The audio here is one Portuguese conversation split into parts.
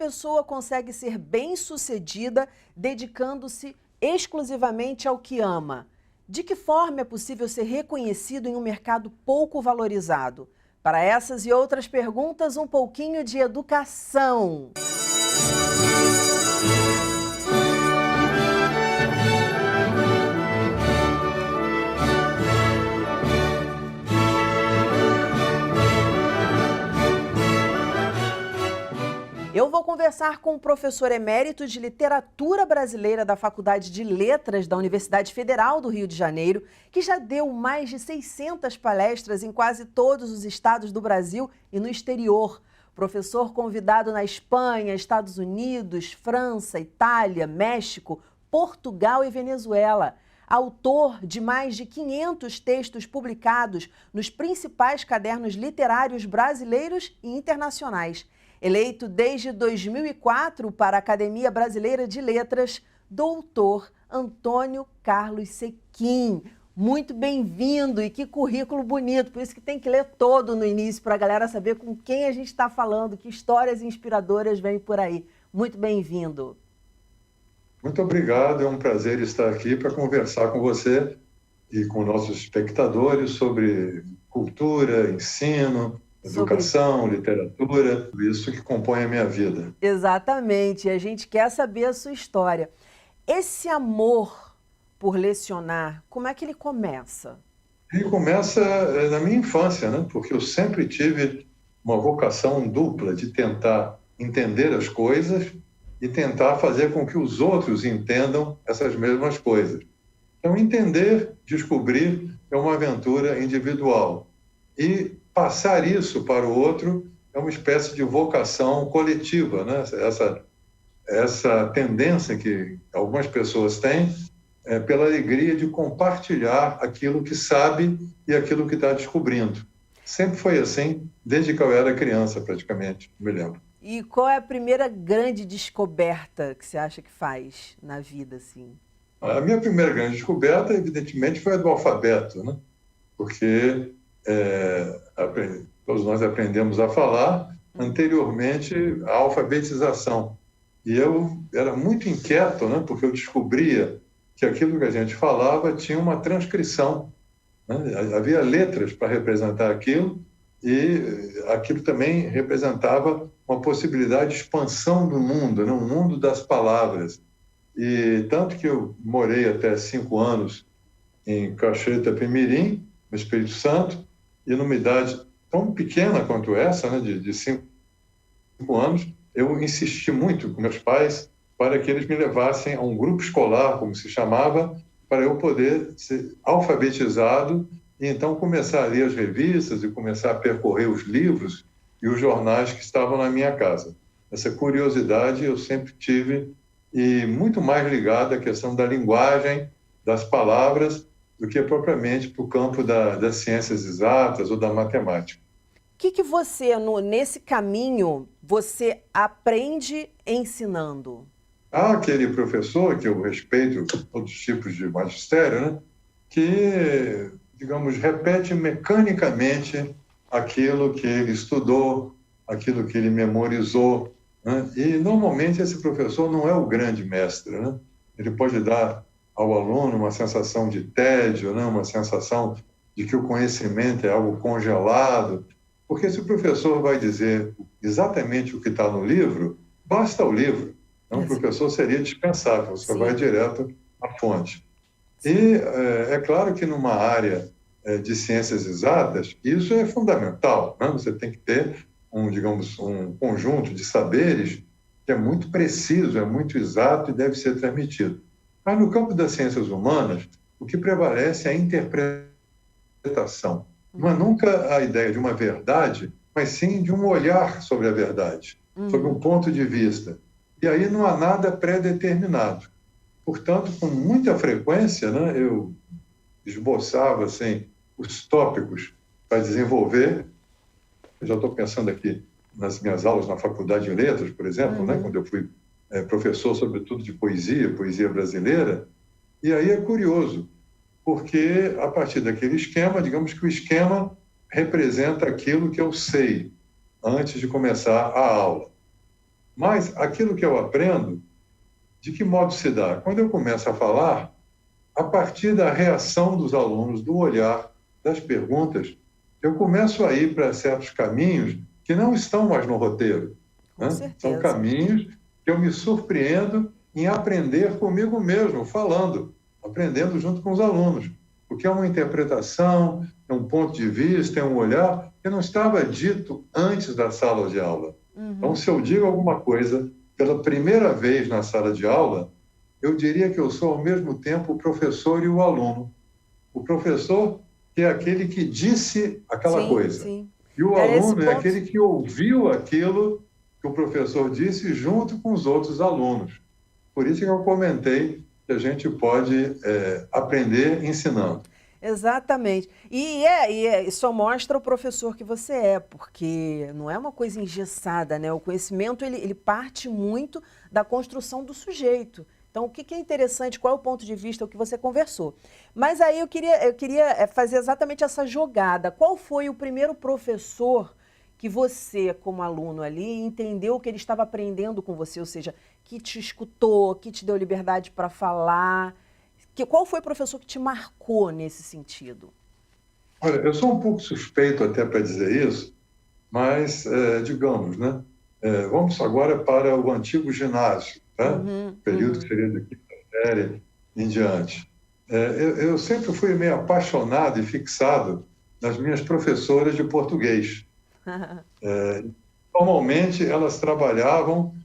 pessoa consegue ser bem-sucedida dedicando-se exclusivamente ao que ama? De que forma é possível ser reconhecido em um mercado pouco valorizado? Para essas e outras perguntas, um pouquinho de educação. Eu vou conversar com o professor emérito de Literatura Brasileira da Faculdade de Letras da Universidade Federal do Rio de Janeiro, que já deu mais de 600 palestras em quase todos os estados do Brasil e no exterior. Professor convidado na Espanha, Estados Unidos, França, Itália, México, Portugal e Venezuela. Autor de mais de 500 textos publicados nos principais cadernos literários brasileiros e internacionais. Eleito desde 2004 para a Academia Brasileira de Letras, doutor Antônio Carlos Sequim. Muito bem-vindo e que currículo bonito, por isso que tem que ler todo no início para a galera saber com quem a gente está falando, que histórias inspiradoras vêm por aí. Muito bem-vindo. Muito obrigado, é um prazer estar aqui para conversar com você e com nossos espectadores sobre cultura, ensino, educação, literatura, tudo isso que compõe a minha vida. Exatamente, a gente quer saber a sua história. Esse amor por lecionar, como é que ele começa? Ele começa na minha infância, né? Porque eu sempre tive uma vocação dupla de tentar entender as coisas e tentar fazer com que os outros entendam essas mesmas coisas. Então, entender, descobrir, é uma aventura individual. E passar isso para o outro é uma espécie de vocação coletiva, né? Essa tendência que algumas pessoas têm pela alegria de compartilhar aquilo que sabe e aquilo que está descobrindo. Sempre foi assim, desde que eu era criança, praticamente, me lembro. E qual é a primeira grande descoberta que você acha que faz na vida, assim? A minha primeira grande descoberta, evidentemente, foi a do alfabeto, né? Porque todos nós aprendemos a falar, anteriormente a alfabetização. E eu era muito inquieto, né, porque eu descobria que aquilo que a gente falava tinha uma transcrição, né? Havia letras para representar aquilo e aquilo também representava uma possibilidade de expansão do mundo, né, um mundo das palavras. E tanto que eu morei até 5 anos em Cachoeira de Itapemirim, no Espírito Santo, e numa idade tão pequena quanto essa, né, de 5 anos, eu insisti muito com meus pais para que eles me levassem a um grupo escolar, como se chamava, para eu poder ser alfabetizado e então começar a ler as revistas e começar a percorrer os livros e os jornais que estavam na minha casa. Essa curiosidade eu sempre tive, e muito mais ligada à questão da linguagem, das palavras, do que propriamente para o campo das ciências exatas ou da matemática. O que você, nesse caminho, você aprende ensinando? Há aquele professor, que eu respeito todos os tipos de magistério, né, que, digamos, repete mecanicamente aquilo que ele estudou, aquilo que ele memorizou, né? E, normalmente, esse professor não é o grande mestre, né? Ele pode dar ao aluno uma sensação de tédio, né? Uma sensação de que o conhecimento é algo congelado, porque se o professor vai dizer exatamente o que está no livro, basta o livro. Então, o professor seria dispensável, você vai direto à fonte. E é claro que numa área de ciências exatas, isso é fundamental, né? Você tem que ter um conjunto de saberes que é muito preciso, é muito exato e deve ser transmitido. Mas no campo das ciências humanas, o que prevalece é a interpretação. Não é nunca a ideia de uma verdade, mas sim de um olhar sobre a verdade, sobre um ponto de vista. E aí não há nada pré-determinado. Portanto, com muita frequência, né, eu esboçava assim, os tópicos para desenvolver. Eu já estou pensando aqui nas minhas aulas na Faculdade de Letras, por exemplo, né, quando eu fui professor, sobretudo, de poesia brasileira. E aí é curioso, porque a partir daquele esquema, digamos que o esquema representa aquilo que eu sei antes de começar a aula. Mas aquilo que eu aprendo, de que modo se dá? Quando eu começo a falar, a partir da reação dos alunos, do olhar, das perguntas, eu começo a ir para certos caminhos que não estão mais no roteiro, Com né? São certeza. caminhos que eu me surpreendo em aprender comigo mesmo, falando, aprendendo junto com os alunos, porque é uma interpretação, é um ponto de vista, é um olhar que não estava dito antes da sala de aula. Então, se eu digo alguma coisa pela primeira vez na sala de aula, eu diria que eu sou, ao mesmo tempo, o professor e o aluno. O professor que é aquele que disse aquela Sim, coisa. sim. E o Era esse aluno é ponto. aquele que ouviu aquilo que o professor disse junto com os outros alunos. Por isso que eu comentei que a gente pode aprender ensinando. Exatamente. Só mostra o professor que você é, porque não é uma coisa engessada, né? O conhecimento, ele parte muito da construção do sujeito. Então, o que é interessante, qual é o ponto de vista, o que você conversou. Mas aí eu queria fazer exatamente essa jogada. Qual foi o primeiro professor que você, como aluno ali, entendeu que ele estava aprendendo com você, ou seja, que te escutou, que te deu liberdade para falar? Qual foi o professor que te marcou nesse sentido? Olha, eu sou um pouco suspeito até para dizer isso, mas, digamos, né? Vamos agora para o antigo ginásio, tá? Período que seria da quinta série em diante. Eu sempre fui meio apaixonado e fixado nas minhas professoras de português. Normalmente, elas trabalhavam,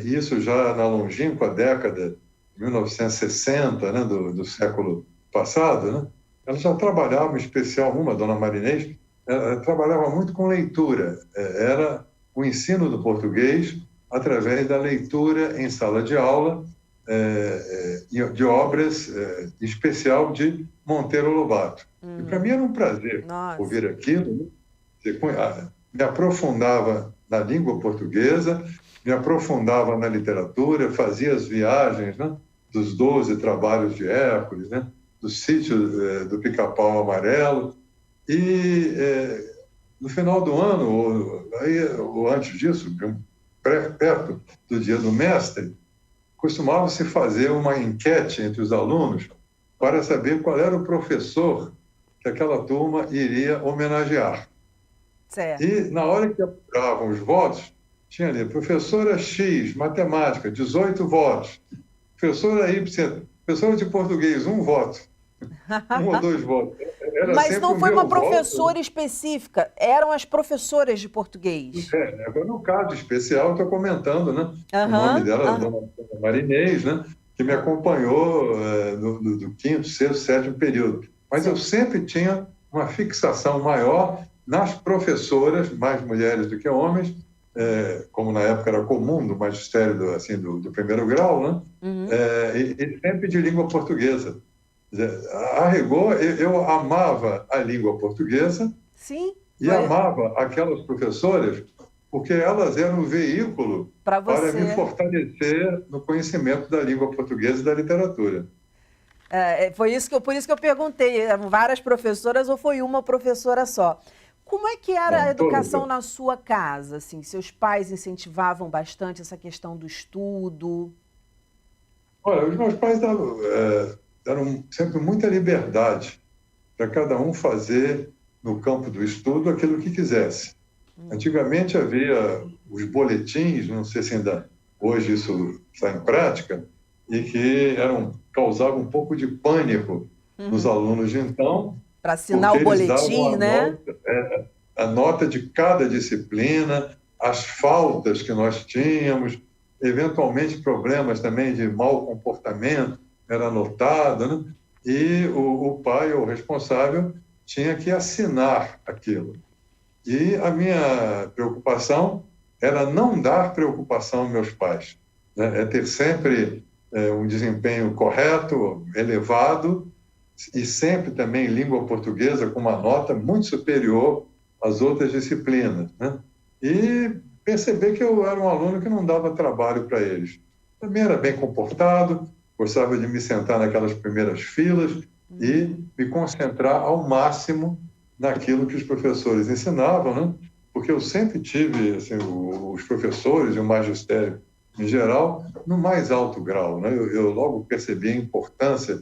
isso já na longínqua década de 1960, né, do século passado, né? Elas já trabalhavam, em especial uma, a dona Marinês, ela trabalhava muito com leitura. Era o ensino do português através da leitura em sala de aula de obras, em especial de Monteiro Lobato. E para mim era um prazer Nossa. ouvir aquilo, né? Me aprofundava na língua portuguesa, me aprofundava na literatura, fazia as viagens, né, dos 12 trabalhos de Hércules, né, do sítio do Pica-Pau Amarelo. E no final do ano, ou antes disso, perto do Dia do Mestre, costumava-se fazer uma enquete entre os alunos para saber qual era o professor que aquela turma iria homenagear. Certo. E, na hora que apuravam os votos, tinha ali, professora X, matemática, 18 votos. Professora Y, professora de português, 1 voto. 1 ou 2 votos. Era Mas não foi uma professora voto. específica, eram as professoras de português. Agora, no caso especial, estou comentando, né? O nome dela, dona Marinês, né? Que me acompanhou do 5º, 6º, 7º período. Mas eu sempre tinha uma fixação maior nas professoras, mais mulheres do que homens, como na época era comum do magistério do primeiro grau, né? E sempre de língua portuguesa. A rigor, eu amava a língua portuguesa. Sim. E amava aquelas professoras porque elas eram um veículo para me fortalecer no conhecimento da língua portuguesa e da literatura. Por isso que eu perguntei, eram várias professoras ou foi uma professora só? Como é que era a educação na sua casa? Assim, seus pais incentivavam bastante essa questão do estudo? Olha, os meus pais deram sempre muita liberdade para cada um fazer no campo do estudo aquilo que quisesse. Antigamente havia os boletins, não sei se ainda hoje isso está em prática, e que causavam um pouco de pânico nos alunos de então. Para assinar o boletim, né? A nota de cada disciplina, as faltas que nós tínhamos, eventualmente problemas também de mau comportamento, era anotado, né? E o pai, ou o responsável, tinha que assinar aquilo. E a minha preocupação era não dar preocupação aos meus pais, né? É ter sempre um desempenho correto, elevado, e sempre também em língua portuguesa com uma nota muito superior às outras disciplinas, né? E perceber que eu era um aluno que não dava trabalho para eles. Também era bem comportado, gostava de me sentar naquelas primeiras filas e me concentrar ao máximo naquilo que os professores ensinavam, né? porque eu sempre tive assim, os professores e o magistério em geral no mais alto grau, né? Eu logo percebi a importância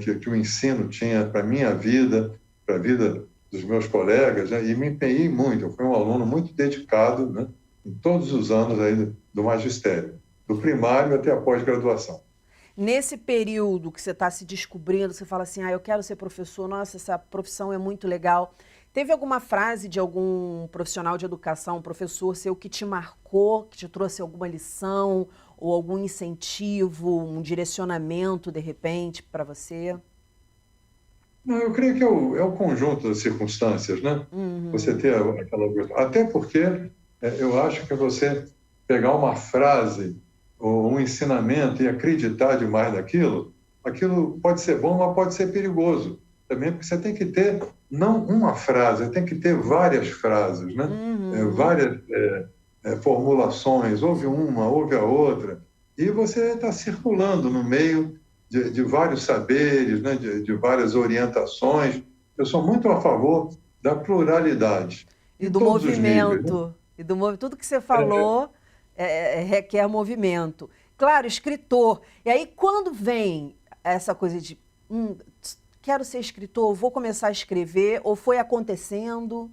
que o ensino tinha para a minha vida, para a vida dos meus colegas, né? E me empenhei muito. Eu fui um aluno muito dedicado, né? Em todos os anos aí do magistério, do primário até a pós-graduação. Nesse período que você está se descobrindo, você fala assim, eu quero ser professor, nossa, essa profissão é muito legal. Teve alguma frase de algum profissional de educação, um professor seu, que te marcou, que te trouxe alguma lição, ou algum incentivo, um direcionamento, de repente, para você? Não, eu creio que é o conjunto das circunstâncias, né? Você Uhum. ter aquela... Até porque eu acho que você pegar uma frase ou um ensinamento e acreditar demais naquilo, aquilo pode ser bom, mas pode ser perigoso também, porque você tem que ter não uma frase, tem que ter várias frases, né? Uhum. Várias formulações, houve uma, houve a outra, e você está circulando no meio de vários saberes, né? de várias orientações. Eu sou muito a favor da pluralidade, E em do todos os níveis. Né? movimento. Tudo que você falou requer movimento. Claro, escritor. E aí, quando vem essa coisa de quero ser escritor, vou começar a escrever, ou foi acontecendo?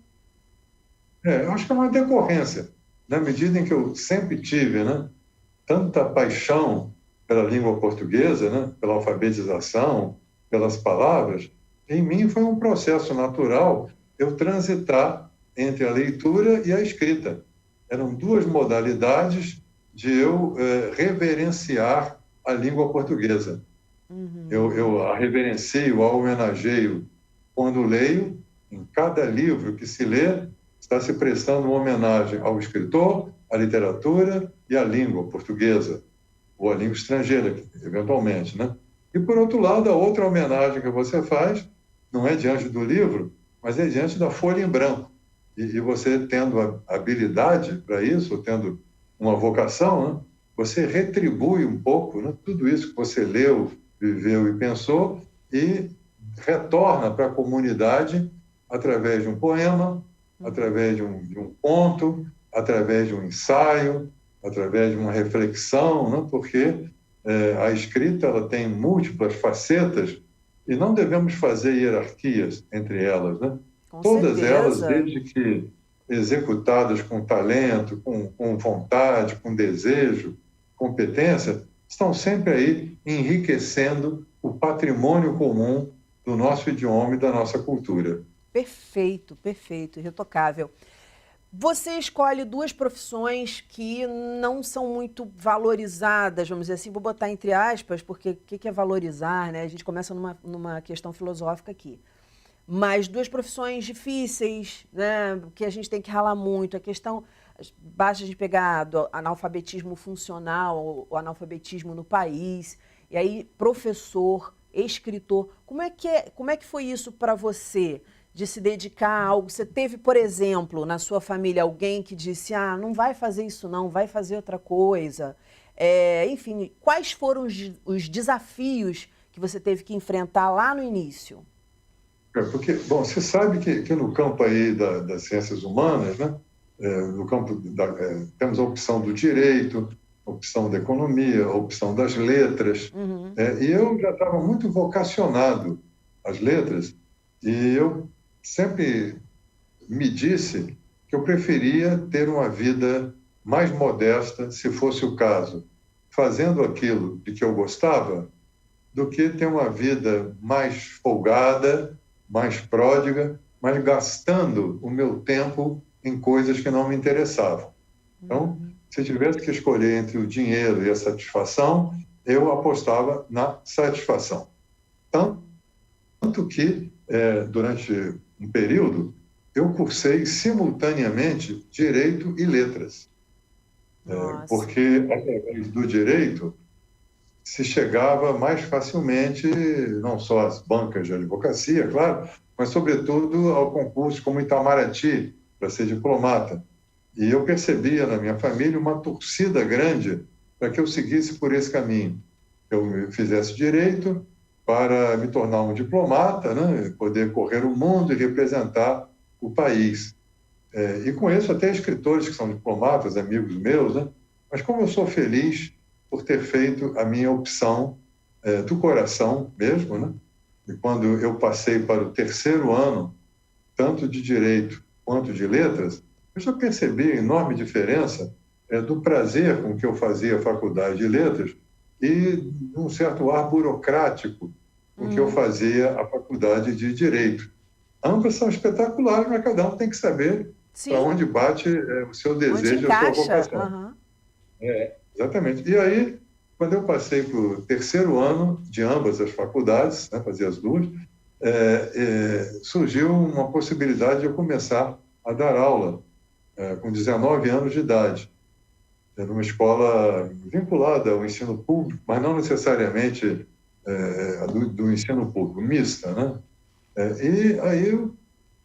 Eu acho que é uma decorrência, na medida em que eu sempre tive, né, tanta paixão pela língua portuguesa, né, pela alfabetização, pelas palavras, em mim foi um processo natural eu transitar entre a leitura e a escrita. Eram duas modalidades de eu reverenciar a língua portuguesa. Eu a reverencio, a homenageio quando leio. Em cada livro que se lê, está se prestando uma homenagem ao escritor, à literatura e à língua portuguesa, ou à língua estrangeira, eventualmente, né? E, por outro lado, a outra homenagem que você faz não é diante do livro, mas é diante da folha em branco. E você tendo a habilidade para isso, tendo uma vocação, né? Você retribui um pouco, né? Tudo isso que você leu, viveu e pensou e retorna para a comunidade através de um poema, através de um conto, através de um ensaio, através de uma reflexão, né? Porque a escrita ela tem múltiplas facetas e não devemos fazer hierarquias entre elas, né? Com Todas elas, certeza. desde que executadas com talento, com vontade, com desejo, competência, estão sempre aí enriquecendo o patrimônio comum do nosso idioma e da nossa cultura. Perfeito, perfeito, irretocável. Você escolhe duas profissões que não são muito valorizadas, vamos dizer assim, vou botar entre aspas, porque o que é valorizar, né? A gente começa numa questão filosófica aqui. Mas duas profissões difíceis, né? Que a gente tem que ralar muito. A questão, basta de pegar do analfabetismo funcional, o analfabetismo no país, e aí professor, escritor. Como é que foi isso para você? De se dedicar a algo. Você teve, por exemplo, na sua família alguém que disse, não vai fazer isso não, vai fazer outra coisa. Enfim, quais foram os desafios que você teve que enfrentar lá no início? Porque, bom, você sabe que no campo aí das ciências humanas, né, no campo temos a opção do direito, a opção da economia, a opção das letras, Uhum. e eu já estava muito vocacionado às letras, e eu sempre me disse que eu preferia ter uma vida mais modesta, se fosse o caso, fazendo aquilo de que eu gostava, do que ter uma vida mais folgada, mais pródiga, mas gastando o meu tempo em coisas que não me interessavam. Então, se eu tivesse que escolher entre o dinheiro e a satisfação, eu apostava na satisfação. Tanto que, durante um período, eu cursei simultaneamente Direito e Letras, Nossa. porque, através do Direito, se chegava mais facilmente, não só às bancas de advocacia, claro, mas, sobretudo, ao concurso como Itamaraty, para ser diplomata. E eu percebia na minha família uma torcida grande para que eu seguisse por esse caminho. Eu fizesse direito para me tornar um diplomata, né? Poder correr o mundo e representar o país. E conheço até escritores que são diplomatas, amigos meus, né? Mas como eu sou feliz por ter feito a minha opção do coração mesmo, né? E quando eu passei para o terceiro ano, tanto de Direito quanto de Letras, eu já percebi a enorme diferença do prazer com que eu fazia a faculdade de Letras e de um certo ar burocrático com que eu fazia a faculdade de Direito. Ambas são espetaculares, mas cada um tem que saber para Sim, onde bate o seu onde desejo e a sua encaixa. vocação. Aham. Exatamente. E aí, quando eu passei para o terceiro ano de ambas as faculdades, né, fazia as duas, surgiu uma possibilidade de eu começar a dar aula com 19 anos de idade, numa escola vinculada ao ensino público, mas não necessariamente do ensino público, mista, né? E aí eu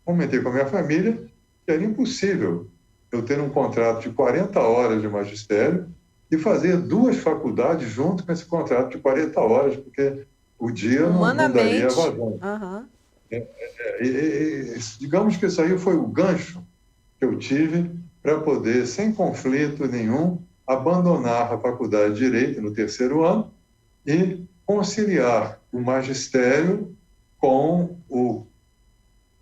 comentei com a minha família que era impossível eu ter um contrato de 40 horas de magistério e fazer duas faculdades junto com esse contrato de 40 horas, porque o dia não daria Humanamente. vazão. Aham. Digamos que isso aí foi o gancho que eu tive para poder, sem conflito nenhum, abandonar a faculdade de Direito no terceiro ano e conciliar o magistério com o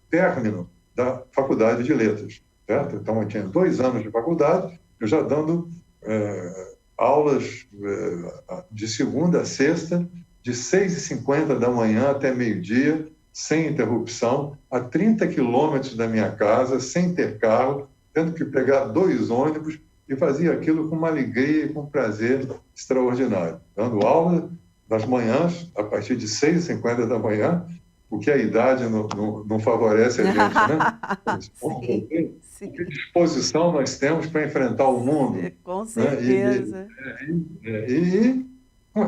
término da faculdade de Letras, certo? Então, eu tinha 2 anos de faculdade, eu já dando aulas de segunda a sexta, de 6h50 da manhã até meio-dia, sem interrupção, a 30 quilômetros da minha casa, sem ter carro, tendo que pegar 2 ônibus, e fazia aquilo com uma alegria e com um prazer extraordinário. Dando aula nas manhãs, a partir de 6h50 da manhã, o que a idade não favorece a gente, né? Sim, sim. Que disposição nós temos para enfrentar o mundo. Com Né? certeza.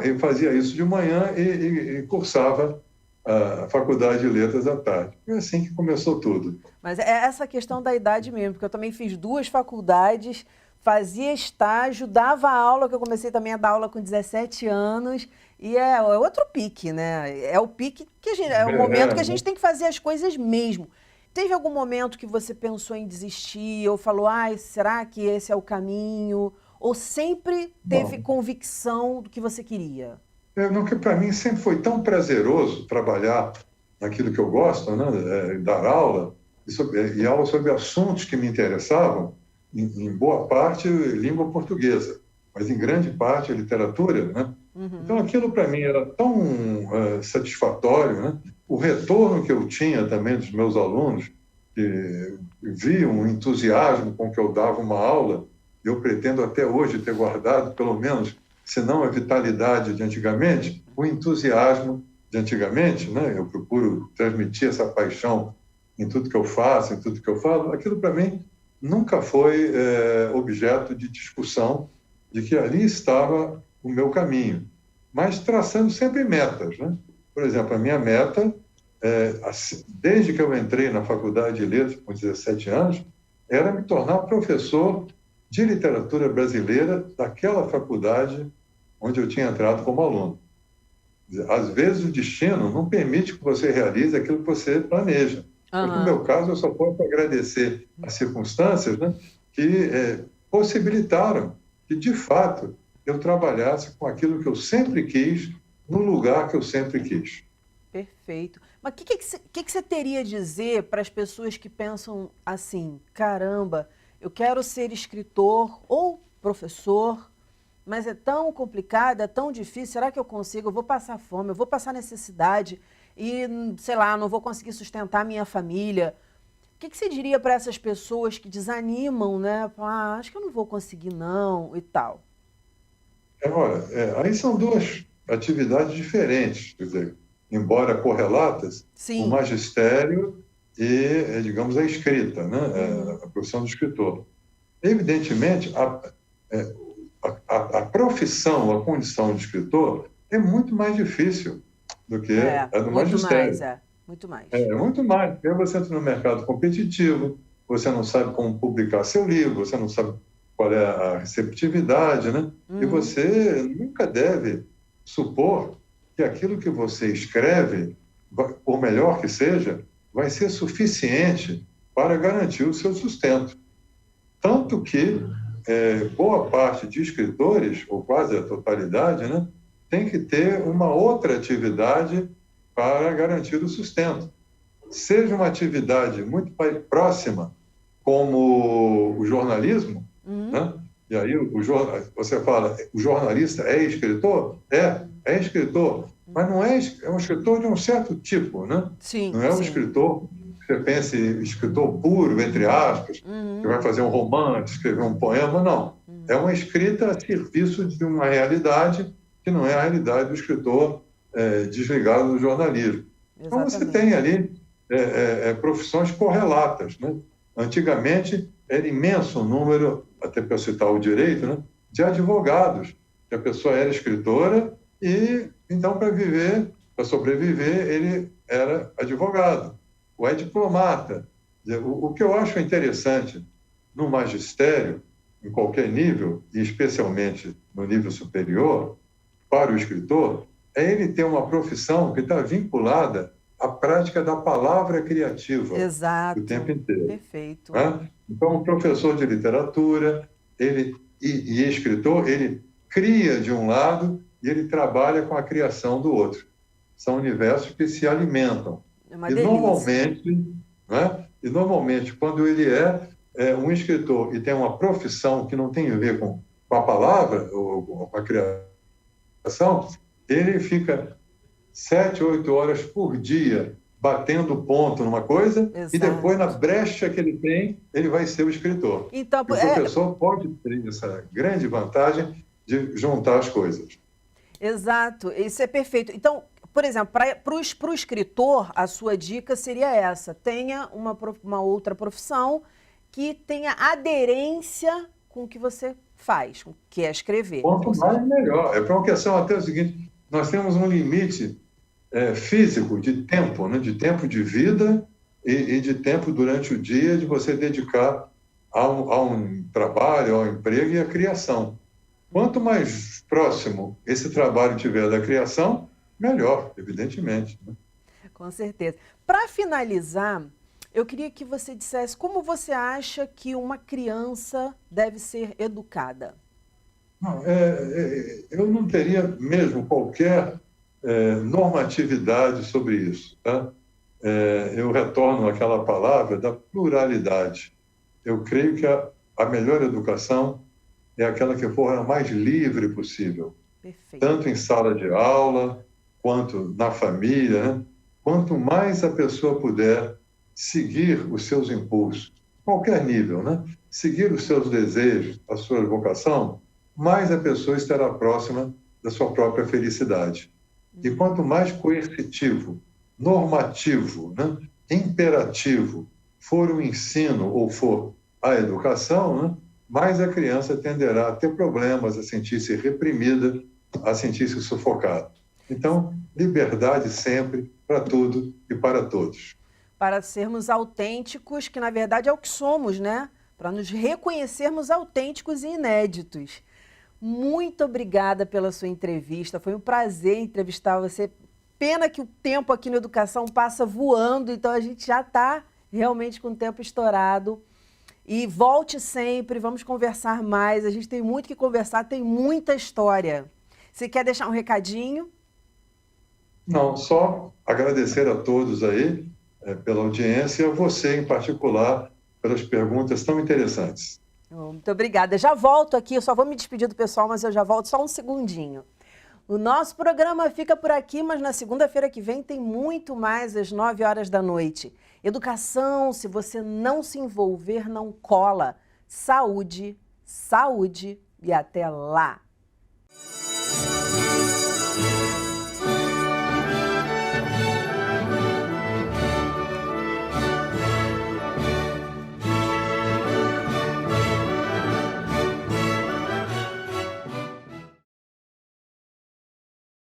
Eu fazia isso de manhã e cursava a Faculdade de Letras à tarde. Foi assim que começou tudo. Mas é essa questão da idade mesmo, porque eu também fiz 2 faculdades, fazia estágio, dava aula, que eu comecei também a dar aula com 17 anos, e é outro pique, né? É o pique que é o momento que a gente tem que fazer as coisas mesmo. Teve algum momento que você pensou em desistir, ou falou, ai, será que esse é o caminho? Ou sempre teve convicção do que você queria? Não, que para mim sempre foi tão prazeroso trabalhar naquilo que eu gosto, né? Dar aula, e aula sobre assuntos que me interessavam, em boa parte língua portuguesa, mas em grande parte literatura, né? Então aquilo para mim era tão satisfatório, né? O retorno que eu tinha também dos meus alunos, que viam o entusiasmo com que eu dava uma aula, eu pretendo até hoje ter guardado, pelo menos, se não a vitalidade de antigamente, o entusiasmo de antigamente, né? Eu procuro transmitir essa paixão em tudo que eu faço, em tudo que eu falo. Aquilo para mim nunca foi objeto de discussão, de que ali estava o meu caminho, mas traçando sempre metas, né? Por exemplo, a minha meta, desde que eu entrei na Faculdade de Letras, com 17 anos, era me tornar professor de literatura brasileira daquela faculdade onde eu tinha entrado como aluno. Às vezes o destino não permite que você realize aquilo que você planeja. Mas, no meu caso, eu só posso agradecer as circunstâncias, né, que possibilitaram que, de fato, eu trabalhasse com aquilo que eu sempre quis, no lugar que eu sempre quis. Perfeito. Mas o que você teria a dizer para as pessoas que pensam assim, caramba, eu quero ser escritor ou professor, mas é tão complicado, é tão difícil, será que eu consigo? Eu vou passar fome, eu vou passar necessidade e, sei lá, não vou conseguir sustentar minha família. O que você diria para essas pessoas que desanimam, né? Ah, acho que eu não vou conseguir não e tal. Olha, aí são duas atividades diferentes, quer dizer, embora correlatas, o Sim. magistério e, digamos, a escrita, né? A profissão do escritor. Evidentemente, a profissão, a condição de escritor é muito mais difícil do que a do magistério. Muito mais. É muito mais, porque você entra no mercado competitivo, você não sabe como publicar seu livro, você não sabe qual é a receptividade, né? E você nunca deve supor que aquilo que você escreve, por melhor que seja, vai ser suficiente para garantir o seu sustento. Tanto que boa parte de escritores, ou quase a totalidade, né, tem que ter uma outra atividade para garantir o sustento. Seja uma atividade muito próxima, como o jornalismo, né? E aí você fala, o jornalista é escritor? É escritor, mas não é um escritor de um certo tipo, né? Sim, não é um escritor, você pense, escritor puro, entre aspas, que vai fazer um romance, escrever um poema, não. É uma escrita a serviço de uma realidade que não é a realidade do escritor desligado do jornalismo. Exatamente. Então você tem ali profissões correlatas, né? Antigamente era imenso o número, até para citar o direito, né, de advogados, que a pessoa era escritora e, então, para sobreviver, ele era advogado, ou é diplomata. O que eu acho interessante no magistério, em qualquer nível, e especialmente no nível superior, para o escritor, é ele ter uma profissão que está vinculada à prática da palavra criativa. Exato. O tempo inteiro. Perfeito. Né? Então, o professor de literatura e escritor, ele cria de um lado e ele trabalha com a criação do outro. São universos que se alimentam. É uma delícia. Normalmente, quando ele é um escritor e tem uma profissão que não tem a ver com a palavra ou com a criação, ele fica 7, 8 horas por dia batendo ponto numa coisa. Exato. E depois, na brecha que ele tem, ele vai ser o escritor. Então, o professor pode ter essa grande vantagem de juntar as coisas. Exato, isso é perfeito. Então, por exemplo, para o escritor, a sua dica seria essa: tenha uma outra profissão que tenha aderência com o que você faz, com o que é escrever. Quanto mais, melhor. É para uma questão até o seguinte: nós temos um limite físico de tempo, né? De tempo de vida e de tempo durante o dia de você dedicar a um trabalho, ao emprego e à criação. Quanto mais próximo esse trabalho tiver da criação, melhor, evidentemente. Né? Com certeza. Para finalizar, eu queria que você dissesse como você acha que uma criança deve ser educada. Não, eu não teria mesmo qualquer normatividade sobre isso. Tá? Eu retorno àquela palavra da pluralidade. Eu creio que a melhor educação é aquela que for a mais livre possível. Perfeito. Tanto em sala de aula, quanto na família. Né? Quanto mais a pessoa puder seguir os seus impulsos, qualquer nível, né? Seguir os seus desejos, a sua vocação, mais a pessoa estará próxima da sua própria felicidade. E quanto mais coercitivo, normativo, né, imperativo for o ensino ou for a educação, né, mais a criança tenderá a ter problemas, a sentir-se reprimida, a sentir-se sufocada. Então, liberdade sempre para tudo e para todos. Para sermos autênticos, que na verdade é o que somos, né? Para nos reconhecermos autênticos e inéditos. Muito obrigada pela sua entrevista, foi um prazer entrevistar você. Pena que o tempo aqui na Educação passa voando, então a gente já está realmente com o tempo estourado. E volte sempre, vamos conversar mais, a gente tem muito que conversar, tem muita história. Você quer deixar um recadinho? Não, só agradecer a todos aí pela audiência e a você em particular pelas perguntas tão interessantes. Muito obrigada. Já volto aqui, eu só vou me despedir do pessoal, mas eu já volto só um segundinho. O nosso programa fica por aqui, mas na segunda-feira que vem tem muito mais às 9 horas da noite. Educação, se você não se envolver, não cola. Saúde, saúde e até lá!